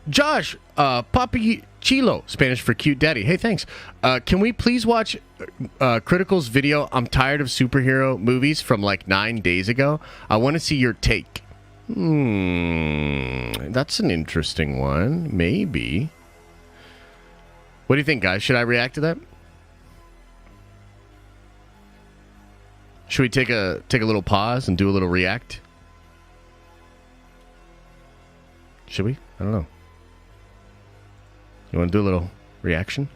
Josh, Papi Chilo, Spanish for cute daddy. Hey, thanks. Can we please watch Critical's video? I'm tired of superhero movies from like 9 days ago. I want to see your take. That's an interesting one. Maybe. What do you think, guys? Should I react to that? Should we take a little pause and do a little react? Should we? I don't know. You want to do a little reaction?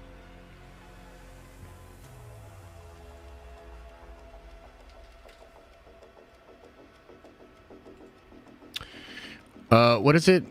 What is it?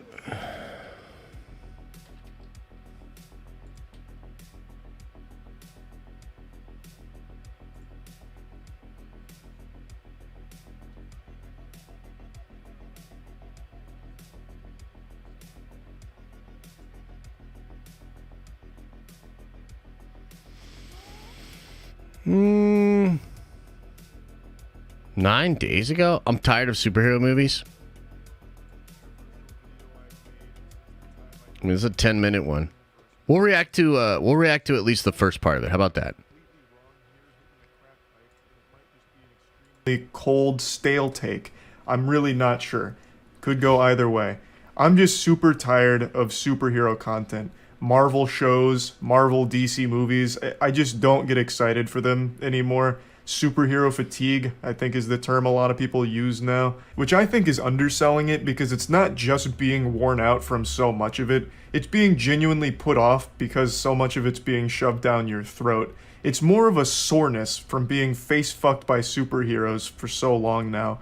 Hmm. 9 days ago? I'm tired of superhero movies. I mean, this is a 10-minute one. We'll react to at least the first part of it. How about that? A cold, stale take. I'm really not sure. Could go either way. I'm just super tired of superhero content. Marvel shows, Marvel DC movies, I just don't get excited for them anymore. Superhero fatigue, I think, is the term a lot of people use now, which I think is underselling it because it's not just being worn out from so much of it, it's being genuinely put off because so much of it's being shoved down your throat. It's more of a soreness from being face-fucked by superheroes for so long now.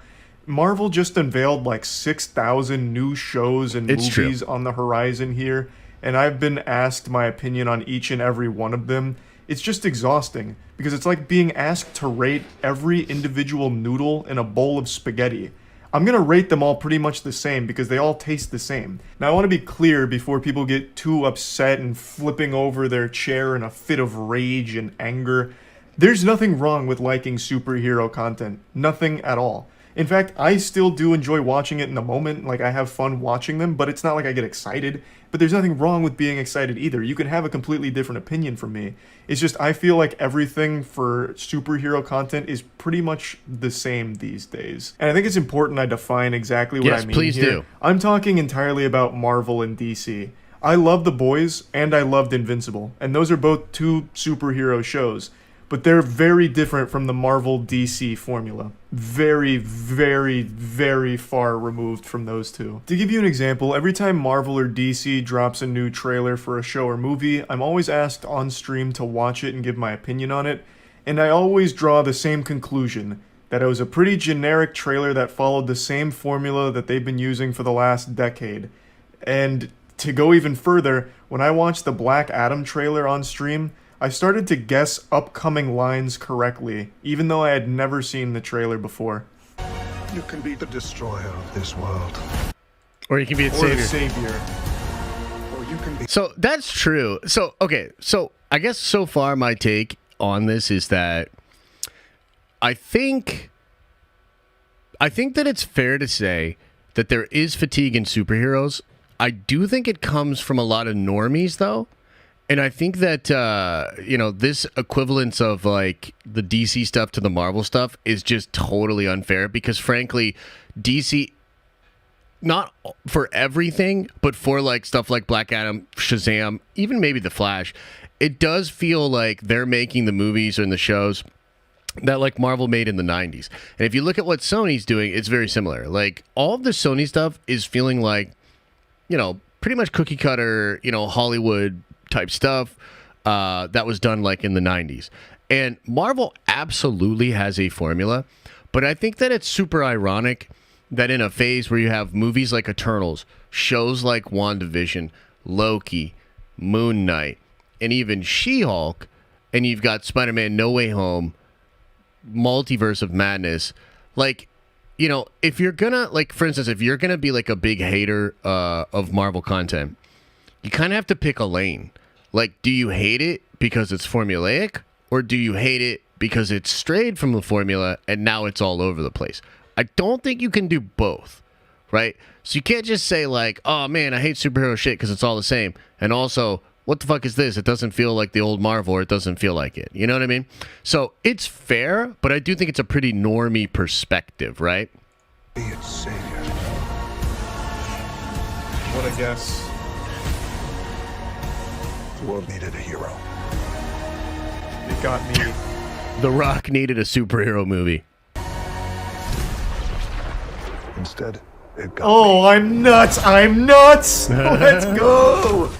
Marvel just unveiled like 6,000 new shows and movies on the horizon here, and I've been asked my opinion on each and every one of them. It's just exhausting, because it's like being asked to rate every individual noodle in a bowl of spaghetti. I'm gonna rate them all pretty much the same, because they all taste the same. Now I want to be clear before people get too upset and flipping over their chair in a fit of rage and anger. There's nothing wrong with liking superhero content. Nothing at all. In fact, I still do enjoy watching it in the moment, like I have fun watching them, but it's not like I get excited. But there's nothing wrong with being excited either. You can have a completely different opinion from me. It's just I feel like everything for superhero content is pretty much the same these days. And I think it's important I define exactly what I mean please here. do. I'm talking entirely about Marvel and DC. I love The Boys and I loved Invincible, and those are both two superhero shows. But they're very different from the Marvel DC formula. Very, very, very far removed from those two. To give you an example, every time Marvel or DC drops a new trailer for a show or movie, I'm always asked on stream to watch it and give my opinion on it, and I always draw the same conclusion, that it was a pretty generic trailer that followed the same formula that they've been using for the last decade. And to go even further, when I watched the Black Adam trailer on stream, I started to guess upcoming lines correctly, even though I had never seen the trailer before. You can be the destroyer of this world. Or you can be its savior. Or you can be... So that's true. So, okay. So I guess so far my take on this is that I think that it's fair to say that there is fatigue in superheroes. I do think it comes from a lot of normies, though. And I think that, this equivalence of, like, the DC stuff to the Marvel stuff is just totally unfair because, frankly, DC, not for everything, but for, like, stuff like Black Adam, Shazam, even maybe The Flash, it does feel like they're making the movies and the shows that, like, Marvel made in the 90s. And if you look at what Sony's doing, it's very similar. Like, all of the Sony stuff is feeling like, pretty much cookie cutter, Hollywood type stuff that was done like in the 90s. And Marvel absolutely has a formula, but I think that it's super ironic that in a phase where you have movies like Eternals, shows like WandaVision, Loki, Moon Knight, and even She-Hulk, and you've got Spider-Man No Way Home, Multiverse of Madness, like, if you're gonna, like, for instance, if you're gonna be like a big hater of Marvel content, you kind of have to pick a lane. Like, do you hate it because it's formulaic, or do you hate it because it's strayed from the formula and now it's all over the place? I don't think you can do both. right? So you can't just say like, oh man, I hate superhero shit because it's all the same. And also, what the fuck is this? It doesn't feel like the old Marvel, or it doesn't feel like it. You know what I mean? So it's fair, but I do think it's a pretty normie perspective, right? Be its savior. What a guess. The world needed a hero. It got me. The Rock needed a superhero movie. Instead, it got Oh, I'm nuts! I'm nuts! Let's go!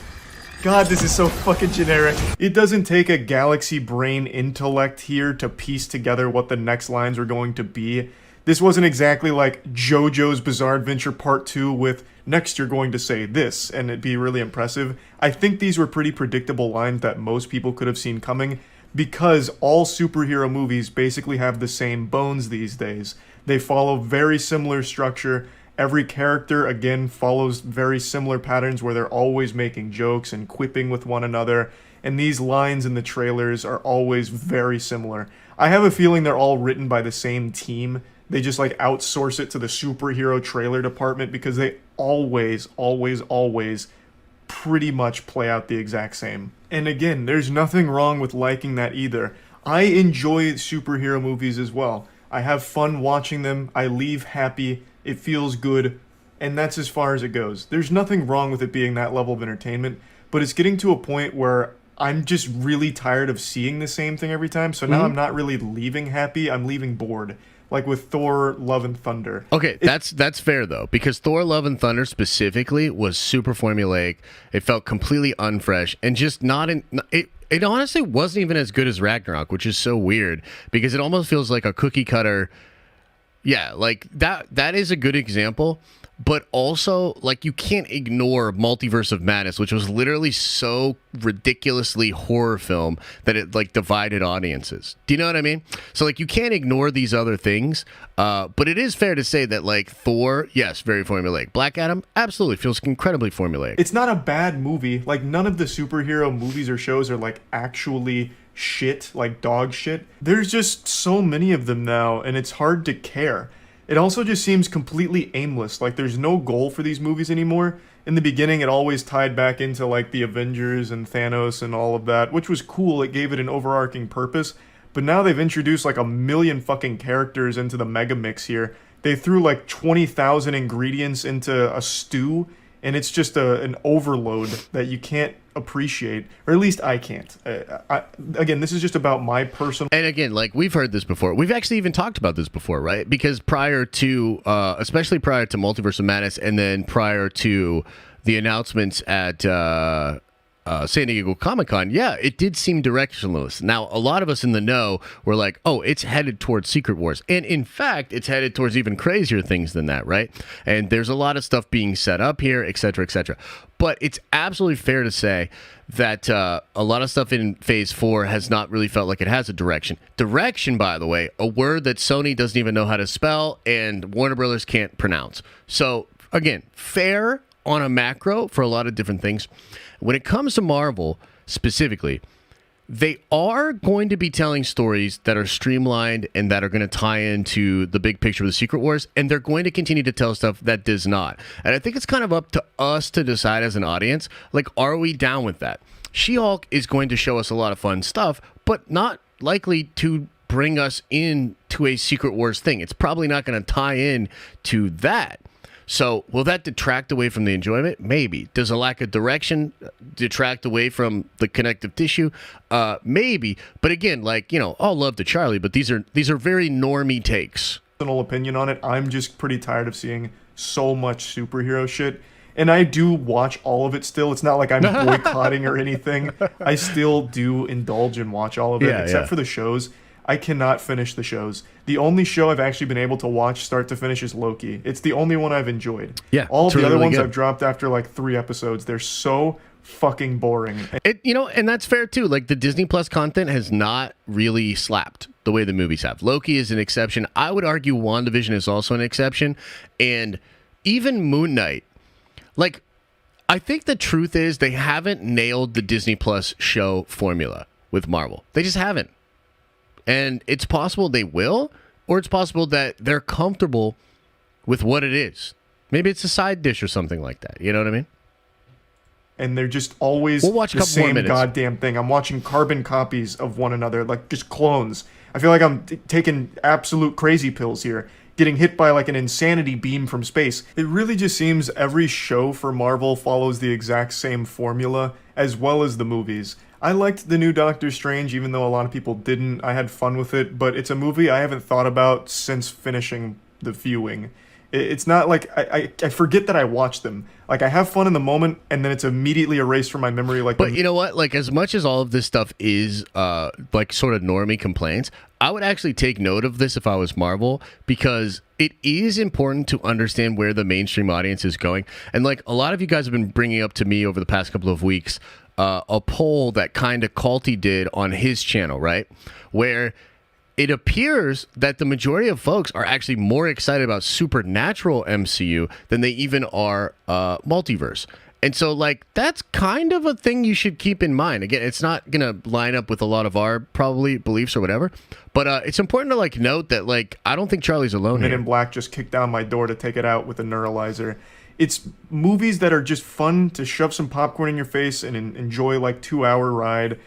God, this is so fucking generic. It doesn't take a galaxy brain intellect here to piece together what the next lines were going to be. This wasn't exactly like JoJo's Bizarre Adventure Part 2 with, next you're going to say this, and it'd be really impressive. I think these were pretty predictable lines that most people could have seen coming, because all superhero movies basically have the same bones these days. They follow very similar structure. Every character, again, follows very similar patterns where they're always making jokes and quipping with one another. And these lines in the trailers are always very similar. I have a feeling they're all written by the same team. They just like outsource it to the superhero trailer department because they always pretty much play out the exact same. And again, there's nothing wrong with liking that either. I enjoy superhero movies as well. I have fun watching them. I leave happy. It feels good. And that's as far as it goes. There's nothing wrong with it being that level of entertainment, but it's getting to a point where I'm just really tired of seeing the same thing every time. So now I'm not really leaving happy. I'm leaving bored. Like with Thor, Love and Thunder. Okay, that's fair though, because Thor: Love and Thunder specifically was super formulaic. It felt completely unfresh and just not in it. It honestly wasn't even as good as Ragnarok, which is so weird because it almost feels like a cookie cutter. Yeah, like that is a good example, but also like you can't ignore Multiverse of Madness, which was literally so ridiculously horror film that it like divided audiences. Do you know what I mean? So like you can't ignore these other things, but it is fair to say that like Thor, yes, very formulaic. Black Adam, absolutely feels incredibly formulaic. It's not a bad movie. Like none of the superhero movies or shows are like actually shit, like dog shit. There's just so many of them now, and it's hard to care. It also just seems completely aimless. Like there's no goal for these movies anymore. In the beginning, it always tied back into like the Avengers and Thanos and all of that, which was cool. It gave it an overarching purpose. But now they've introduced like a million fucking characters into the mega mix here. They threw like 20,000 ingredients into a stew, and it's just an overload that you can't appreciate, or at least I can't. Again, this is just about my personal. And again, like we've heard this before. We've actually even talked about this before, right? Because prior to, especially prior to Multiverse of Madness, and then prior to the announcements at San Diego Comic-Con, yeah, it did seem directionless. Now, a lot of us in the know were like, oh, it's headed towards Secret Wars. And in fact, it's headed towards even crazier things than that, right? And there's a lot of stuff being set up here, et cetera, et cetera. But it's absolutely fair to say that a lot of stuff in Phase 4 has not really felt like it has a direction. Direction, by the way, a word that Sony doesn't even know how to spell and Warner Brothers can't pronounce. So, again, fair on a macro for a lot of different things. When it comes to Marvel specifically, they are going to be telling stories that are streamlined and that are going to tie into the big picture of the Secret Wars, and they're going to continue to tell stuff that does not. And I think it's kind of up to us to decide as an audience, like, are we down with that? She-Hulk is going to show us a lot of fun stuff, but not likely to bring us into a Secret Wars thing. It's probably not going to tie in to that. So will that detract away from the enjoyment? Maybe. Does a lack of direction detract away from the connective tissue? Maybe. But again, like, you know, all love to Charlie, but these are very normie takes. Personal opinion on it, I'm just pretty tired of seeing so much superhero shit. And I do watch all of it still. It's not like I'm boycotting or anything. I still do indulge and watch all of it, except for the shows. I cannot finish the shows. The only show I've actually been able to watch start to finish is Loki. It's the only one I've enjoyed. Yeah, all of the other really ones good. I've dropped after like 3 episodes. They're so fucking boring. It, you know, and that's fair too. Like the Disney Plus content has not really slapped the way the movies have. Loki is an exception. I would argue WandaVision is also an exception. And even Moon Knight, like, I think the truth is they haven't nailed the Disney Plus show formula with Marvel. They just haven't. And it's possible they will, or it's possible that they're comfortable with what it is. Maybe it's a side dish or something like that. You know what I mean? And they're just always We'll watch a the couple more same minutes. goddamn thing. I'm watching carbon copies of one another, like just clones. I feel like I'm taking absolute crazy pills here, getting hit by like an insanity beam from space. It really just seems every show for Marvel follows the exact same formula, as well as the movies. I liked the new Doctor Strange, even though a lot of people didn't. I had fun with it, but it's a movie I haven't thought about since finishing the viewing. It's not like I forget that I watched them. Like, I have fun in the moment, and then it's immediately erased from my memory. Like, But you know what? Like, as much as all of this stuff is like sort of normie complaints, I would actually take note of this if I was Marvel, because it is important to understand where the mainstream audience is going. And like a lot of you guys have been bringing up to me over the past couple of weeks, a poll that kind of Calty did on his channel, right? Where it appears that the majority of folks are actually more excited about supernatural MCU than they even are multiverse. And so, like, that's kind of a thing you should keep in mind. Again, it's not going to line up with a lot of our probably beliefs or whatever, but it's important to, like, note that, like, I don't think Charlie's alone Men here. in Black just kicked down my door to take it out with a neuralizer. It's movies that are just fun to shove some popcorn in your face and enjoy, like, 2-hour ride.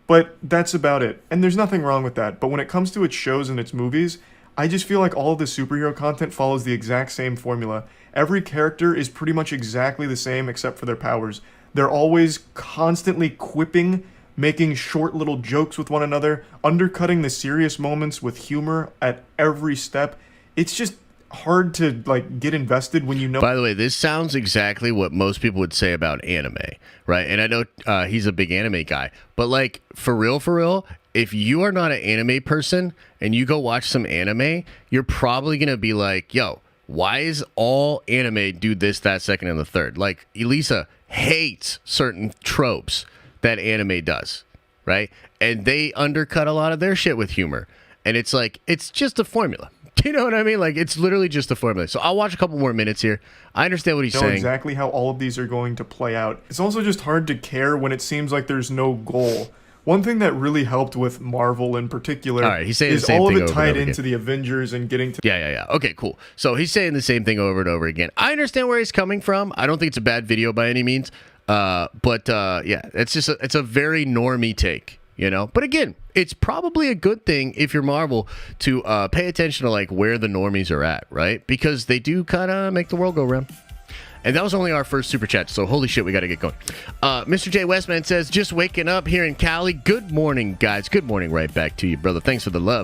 But that's about it. And there's nothing wrong with that. But when it comes to its shows and its movies, I just feel like all of the superhero content follows the exact same formula. Every character is pretty much exactly the same except for their powers. They're always constantly quipping, making short little jokes with one another, undercutting the serious moments with humor at every step. It's just hard to like get invested when you know. By the way, this sounds exactly what most people would say about anime, right? And I know he's a big anime guy, but like for real, if you are not an anime person and you go watch some anime, you're probably gonna be like, yo, why is all anime do this, that, second, and the third? Like Elisa hates certain tropes that anime does, right? And they undercut a lot of their shit with humor. And it's like, it's just a formula. Do you know what I mean? Like, it's literally just a formula. So I'll watch a couple more minutes here. I understand what he's know saying. exactly how all of these are going to play out. It's also just hard to care when it seems like there's no goal. One thing that really helped with Marvel in particular All right, he's saying the is same all of thing it over and tied over into again. the Avengers and getting to Yeah. Okay, cool. So he's saying the same thing over and over again. I understand where he's coming from. I don't think it's a bad video by any means. But yeah, it's just it's a very normie take, you know. But again, it's probably a good thing if you're Marvel to pay attention to like where the normies are at, right? Because they do kind of make the world go round. And that was only our first super chat, so holy shit, we got to get going. Mr. J. Westman says, just waking up here in Cali. Good morning, guys. Good morning right back to you, brother. Thanks for the love.